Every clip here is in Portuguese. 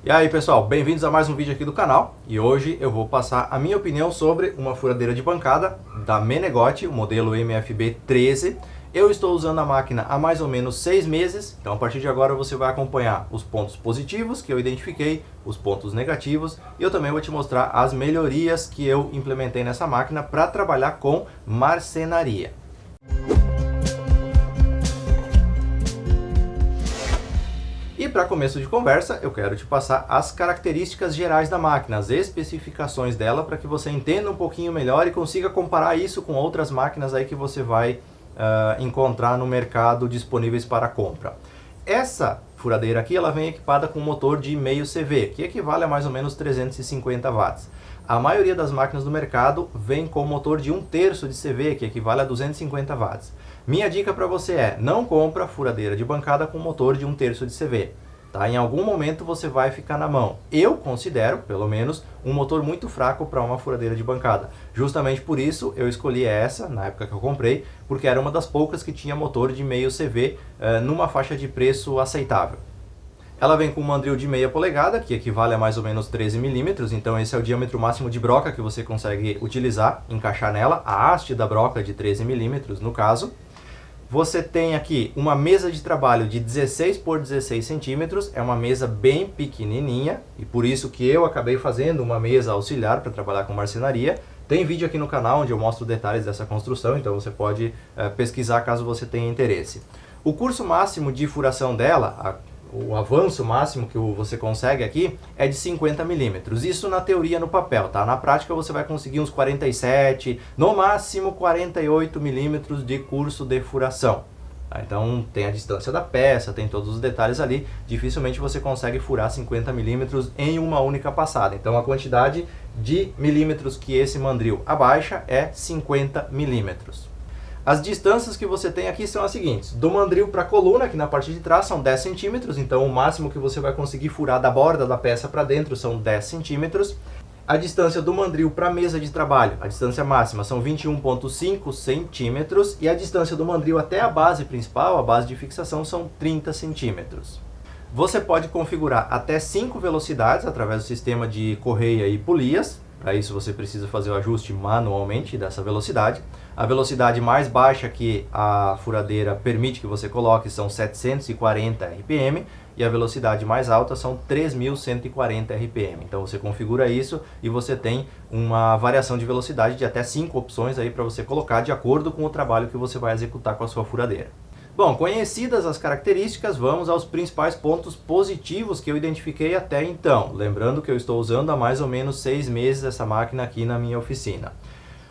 E aí pessoal, bem-vindos a mais um vídeo aqui do canal e hoje eu vou passar a minha opinião sobre uma furadeira de bancada da Menegotti, o modelo MFB 13. Eu estou usando a máquina há mais ou menos 6 meses, então a partir de agora você vai acompanhar os pontos positivos que eu identifiquei, os pontos negativos e eu também vou te mostrar as melhorias que eu implementei nessa máquina para trabalhar com marcenaria. E para começo de conversa, eu quero te passar as características gerais da máquina, as especificações dela, para que você entenda um pouquinho melhor e consiga comparar isso com outras máquinas aí que você vai encontrar no mercado disponíveis para compra. Essa furadeira aqui, ela vem equipada com um motor de meio CV, que equivale a mais ou menos 350 watts. A maioria das máquinas do mercado vem com motor de 1/3 de CV, que equivale a 250 watts. Minha dica para você é, não compra furadeira de bancada com motor de 1/3 de CV. Tá? Em algum momento você vai ficar na mão. Eu considero, pelo menos, um motor muito fraco para uma furadeira de bancada. Justamente por isso eu escolhi essa, na época que eu comprei, porque era uma das poucas que tinha motor de meio CV numa faixa de preço aceitável. Ela vem com um mandril de meia polegada, que equivale a mais ou menos 13 milímetros, então esse é o diâmetro máximo de broca que você consegue utilizar, encaixar nela, a haste da broca de 13 milímetros no caso. Você tem aqui uma mesa de trabalho de 16 por 16 centímetros, é uma mesa bem pequenininha, e por isso que eu acabei fazendo uma mesa auxiliar para trabalhar com marcenaria. Tem vídeo aqui no canal onde eu mostro detalhes dessa construção, então você pode pesquisar caso você tenha interesse. O curso máximo de furação dela, o avanço máximo que você consegue aqui é de 50 milímetros. Isso na teoria, no papel, tá? Na prática você vai conseguir uns 47, no máximo 48 milímetros de curso de furação. Tá? Então tem a distância da peça, tem todos os detalhes ali. Dificilmente você consegue furar 50 milímetros em uma única passada. Então a quantidade de milímetros que esse mandril abaixa é 50 milímetros. As distâncias que você tem aqui são as seguintes: do mandril para a coluna, que na parte de trás são 10 centímetros, então o máximo que você vai conseguir furar da borda da peça para dentro são 10 centímetros. A distância do mandril para a mesa de trabalho, a distância máxima, são 21,5 centímetros e a distância do mandril até a base principal, a base de fixação, são 30 centímetros. Você pode configurar até 5 velocidades através do sistema de correia e polias. Para isso você precisa fazer o ajuste manualmente dessa velocidade. A velocidade mais baixa que a furadeira permite que você coloque são 740 RPM e a velocidade mais alta são 3.140 RPM. Então você configura isso e você tem uma variação de velocidade de até 5 opções aí para você colocar de acordo com o trabalho que você vai executar com a sua furadeira. Bom, conhecidas as características, vamos aos principais pontos positivos que eu identifiquei até então. Lembrando que eu estou usando há mais ou menos 6 meses essa máquina aqui na minha oficina.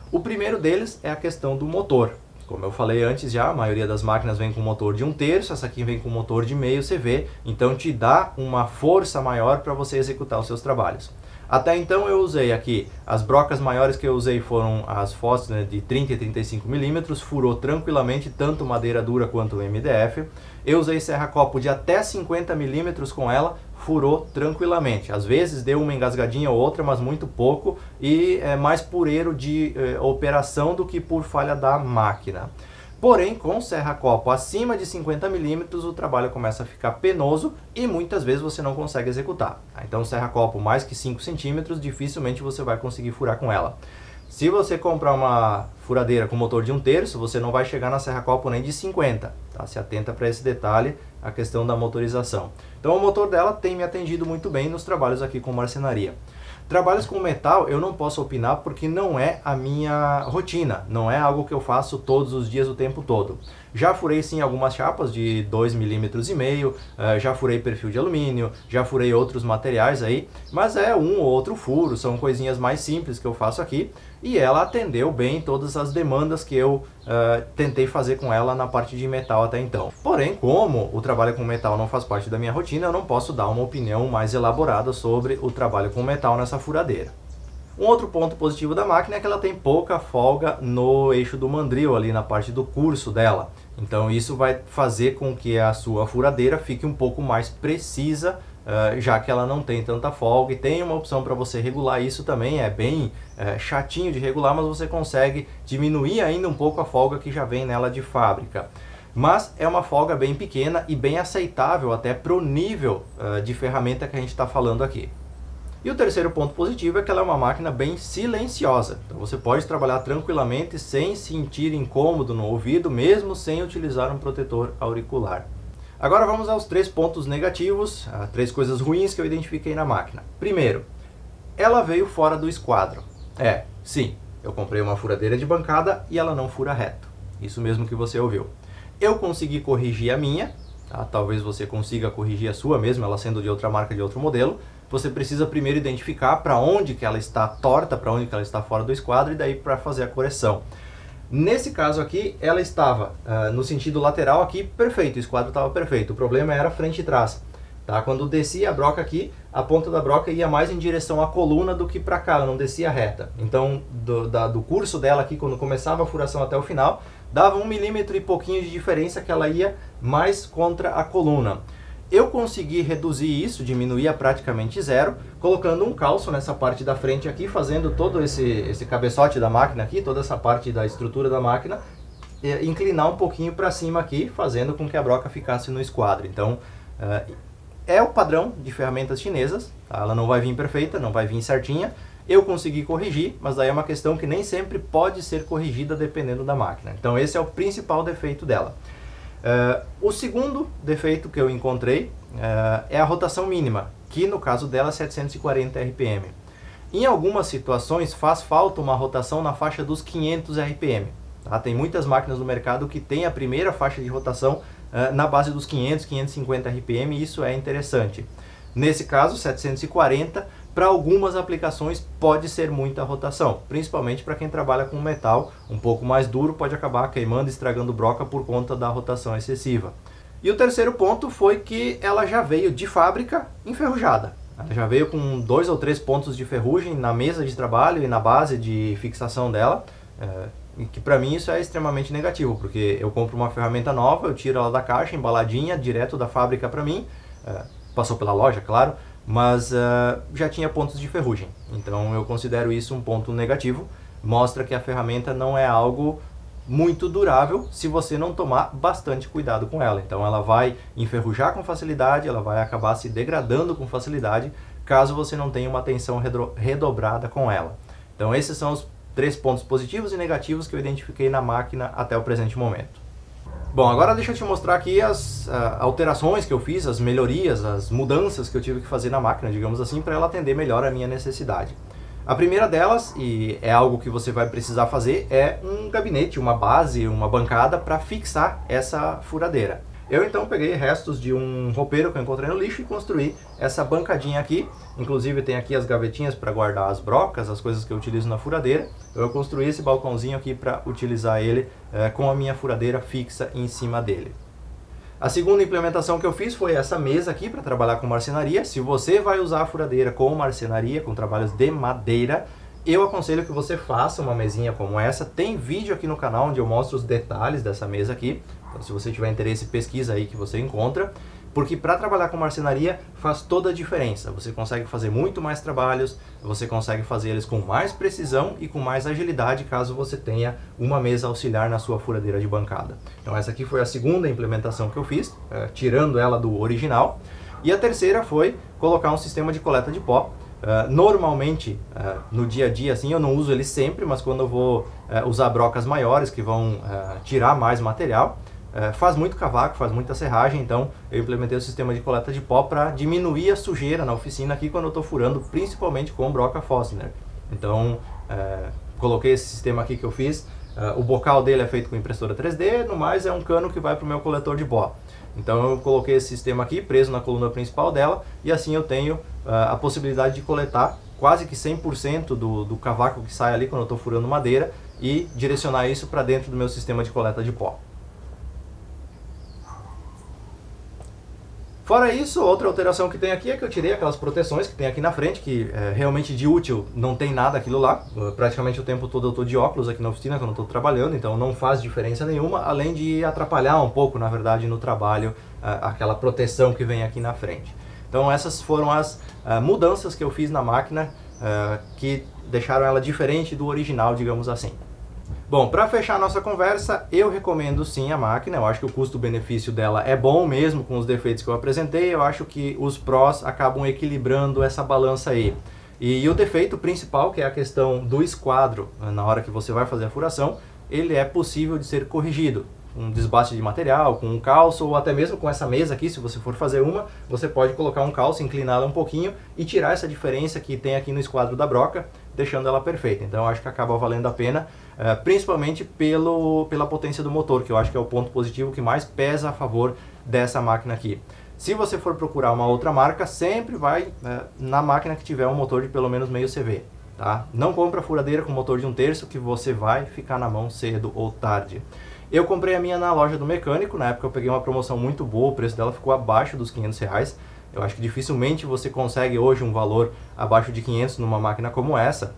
O primeiro deles é a questão do motor. Como eu falei antes já, a maioria das máquinas vem com motor de 1/3, essa aqui vem com motor de meio CV, então te dá uma força maior para você executar os seus trabalhos. Até então eu usei aqui, as brocas maiores que eu usei foram as Forstner de 30 e 35 milímetros, furou tranquilamente tanto madeira dura quanto o MDF. Eu usei serra-copo de até 50 milímetros com ela, furou tranquilamente. Às vezes deu uma engasgadinha ou outra, mas muito pouco, e é mais por erro de operação do que por falha da máquina. Porém, com serra-copo acima de 50 milímetros, o trabalho começa a ficar penoso e muitas vezes você não consegue executar. Então, serra-copo mais que 5 centímetros, dificilmente você vai conseguir furar com ela. Se você comprar uma furadeira com motor de 1/3, você não vai chegar na serra-copo nem de 50. Tá? Se atenta para esse detalhe, a questão da motorização. Então, o motor dela tem me atendido muito bem nos trabalhos aqui com marcenaria. Trabalhos com metal eu não posso opinar porque não é a minha rotina, não é algo que eu faço todos os dias o tempo todo. Já furei sim algumas chapas de 2,5 milímetros, já furei perfil de alumínio, já furei outros materiais aí, mas é um ou outro furo, são coisinhas mais simples que eu faço aqui e ela atendeu bem todas as demandas que eu tentei fazer com ela na parte de metal até então. Porém, como o trabalho com metal não faz parte da minha rotina, eu não posso dar uma opinião mais elaborada sobre o trabalho com metal nessa furadeira. Um outro ponto positivo da máquina é que ela tem pouca folga no eixo do mandril, ali na parte do curso dela. Então isso vai fazer com que a sua furadeira fique um pouco mais precisa, já que ela não tem tanta folga. E tem uma opção para você regular isso também, é bem chatinho de regular, mas você consegue diminuir ainda um pouco a folga que já vem nela de fábrica. mas é uma folga bem pequena e bem aceitável até para o nível de ferramenta que a gente está falando aqui. E o terceiro ponto positivo é que ela é uma máquina bem silenciosa. Então você pode trabalhar tranquilamente sem sentir incômodo no ouvido, mesmo sem utilizar um protetor auricular. Agora vamos aos 3 pontos negativos, 3 coisas ruins que eu identifiquei na máquina. Primeiro, ela veio fora do esquadro. Sim, eu comprei uma furadeira de bancada e ela não fura reto. Isso mesmo que você ouviu. Eu consegui corrigir a minha, tá? Talvez você consiga corrigir a sua mesmo, ela sendo de outra marca, de outro modelo. Você precisa primeiro identificar para onde que ela está torta, para onde que ela está fora do esquadro e daí para fazer a correção. Nesse caso aqui, ela estava no sentido lateral aqui, perfeito, o esquadro estava perfeito. O problema era frente e trás. Tá? Quando descia a broca aqui, a ponta da broca ia mais em direção à coluna do que para cá, ela não descia reta. Então, do curso dela aqui, quando começava a furação até o final, dava 1 milímetro e pouquinho de diferença que ela ia mais contra a coluna. Eu consegui reduzir isso, diminuir a praticamente zero, colocando um calço nessa parte da frente aqui, fazendo todo esse cabeçote da máquina aqui, toda essa parte da estrutura da máquina, inclinar um pouquinho para cima aqui, fazendo com que a broca ficasse no esquadro. Então, é o padrão de ferramentas chinesas, tá? Ela não vai vir perfeita, não vai vir certinha. Eu consegui corrigir, mas daí é uma questão que nem sempre pode ser corrigida dependendo da máquina. Então esse é o principal defeito dela. O segundo defeito que eu encontrei é a rotação mínima, que no caso dela é 740 RPM. Em algumas situações faz falta uma rotação na faixa dos 500 RPM. Tá? Tem muitas máquinas no mercado que tem a primeira faixa de rotação na base dos 500, 550 RPM, e isso é interessante. Nesse caso, 740, para algumas aplicações pode ser muita rotação, principalmente para quem trabalha com metal um pouco mais duro, pode acabar queimando e estragando broca por conta da rotação excessiva. E o terceiro ponto foi que ela já veio de fábrica enferrujada. Ela já veio com 2 ou 3 pontos de ferrugem na mesa de trabalho e na base de fixação dela, e que para mim isso é extremamente negativo, porque eu compro uma ferramenta nova, eu tiro ela da caixa, embaladinha, direto da fábrica para mim, passou pela loja, claro, mas já tinha pontos de ferrugem. Então eu considero isso um ponto negativo, mostra que a ferramenta não é algo muito durável se você não tomar bastante cuidado com ela. Então ela vai enferrujar com facilidade, ela vai acabar se degradando com facilidade, caso você não tenha uma atenção redobrada com ela. Então esses são os 3 pontos positivos e negativos que eu identifiquei na máquina até o presente momento. Bom, agora deixa eu te mostrar aqui as alterações que eu fiz, as melhorias, as mudanças que eu tive que fazer na máquina, digamos assim, para ela atender melhor a minha necessidade. A primeira delas, e é algo que você vai precisar fazer, é um gabinete, uma base, uma bancada para fixar essa furadeira. Eu então peguei restos de um roupeiro que eu encontrei no lixo e construí essa bancadinha aqui. Inclusive tem aqui as gavetinhas para guardar as brocas, as coisas que eu utilizo na furadeira. Então eu construí esse balcãozinho aqui para utilizar ele com a minha furadeira fixa em cima dele. A segunda implementação que eu fiz foi essa mesa aqui para trabalhar com marcenaria. Se você vai usar a furadeira com marcenaria, com trabalhos de madeira, eu aconselho que você faça uma mesinha como essa. Tem vídeo aqui no canal onde eu mostro os detalhes dessa mesa aqui. Então, se você tiver interesse, pesquisa aí que você encontra. Porque para trabalhar com marcenaria faz toda a diferença. Você consegue fazer muito mais trabalhos, você consegue fazer eles com mais precisão e com mais agilidade caso você tenha uma mesa auxiliar na sua furadeira de bancada. Então essa aqui foi a segunda implementação que eu fiz, tirando ela do original. E a terceira foi colocar um sistema de coleta de pó. Normalmente, no dia a dia, assim, eu não uso ele sempre, mas quando eu vou usar brocas maiores que vão tirar mais material, faz muito cavaco, faz muita serragem, então eu implementei o sistema de coleta de pó para diminuir a sujeira na oficina aqui quando eu estou furando, principalmente com broca Forstner. Então, coloquei esse sistema aqui que eu fiz. O bocal dele é feito com impressora 3D, no mais é um cano que vai para o meu coletor de pó. Então eu coloquei esse sistema aqui preso na coluna principal dela e assim eu tenho a possibilidade de coletar quase que 100% do cavaco que sai ali quando eu estou furando madeira e direcionar isso para dentro do meu sistema de coleta de pó. Fora isso, outra alteração que tem aqui é que eu tirei aquelas proteções que tem aqui na frente, que realmente de útil não tem nada aquilo lá. Praticamente o tempo todo eu estou de óculos aqui na oficina quando eu estou trabalhando, então não faz diferença nenhuma, além de atrapalhar um pouco, na verdade, no trabalho, aquela proteção que vem aqui na frente. Então essas foram as mudanças que eu fiz na máquina que deixaram ela diferente do original, digamos assim. Bom, para fechar a nossa conversa, eu recomendo sim a máquina. Eu acho que o custo-benefício dela é bom mesmo com os defeitos que eu apresentei. Eu acho que os prós acabam equilibrando essa balança aí. E o defeito principal, que é a questão do esquadro, na hora que você vai fazer a furação, ele é possível de ser corrigido. Um desbaste de material, com um calço, ou até mesmo com essa mesa aqui, se você for fazer uma, você pode colocar um calço, incliná-la um pouquinho e tirar essa diferença que tem aqui no esquadro da broca, deixando ela perfeita. Então eu acho que acaba valendo a pena, principalmente pela potência do motor, que eu acho que é o ponto positivo que mais pesa a favor dessa máquina aqui. Se você for procurar uma outra marca, sempre vai na máquina que tiver um motor de pelo menos meio CV. Tá? Não compra furadeira com motor de 1/3, que você vai ficar na mão cedo ou tarde. Eu comprei a minha na loja do mecânico, na época eu peguei uma promoção muito boa, o preço dela ficou abaixo dos R$500. Eu acho que dificilmente você consegue hoje um valor abaixo de 500 numa máquina como essa.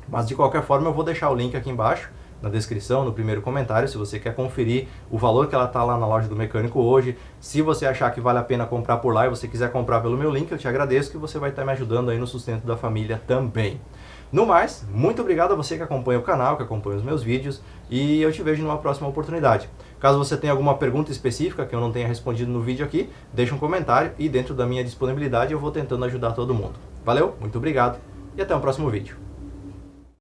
Mas de qualquer forma eu vou deixar o link aqui embaixo, na descrição, no primeiro comentário, se você quer conferir o valor que ela está lá na loja do mecânico hoje. Se você achar que vale a pena comprar por lá e você quiser comprar pelo meu link, eu te agradeço, que você vai estar me ajudando aí no sustento da família também. No mais, muito obrigado a você que acompanha o canal, que acompanha os meus vídeos, e eu te vejo numa próxima oportunidade. Caso você tenha alguma pergunta específica que eu não tenha respondido no vídeo aqui, deixa um comentário e dentro da minha disponibilidade eu vou tentando ajudar todo mundo. Valeu, muito obrigado e até o próximo vídeo.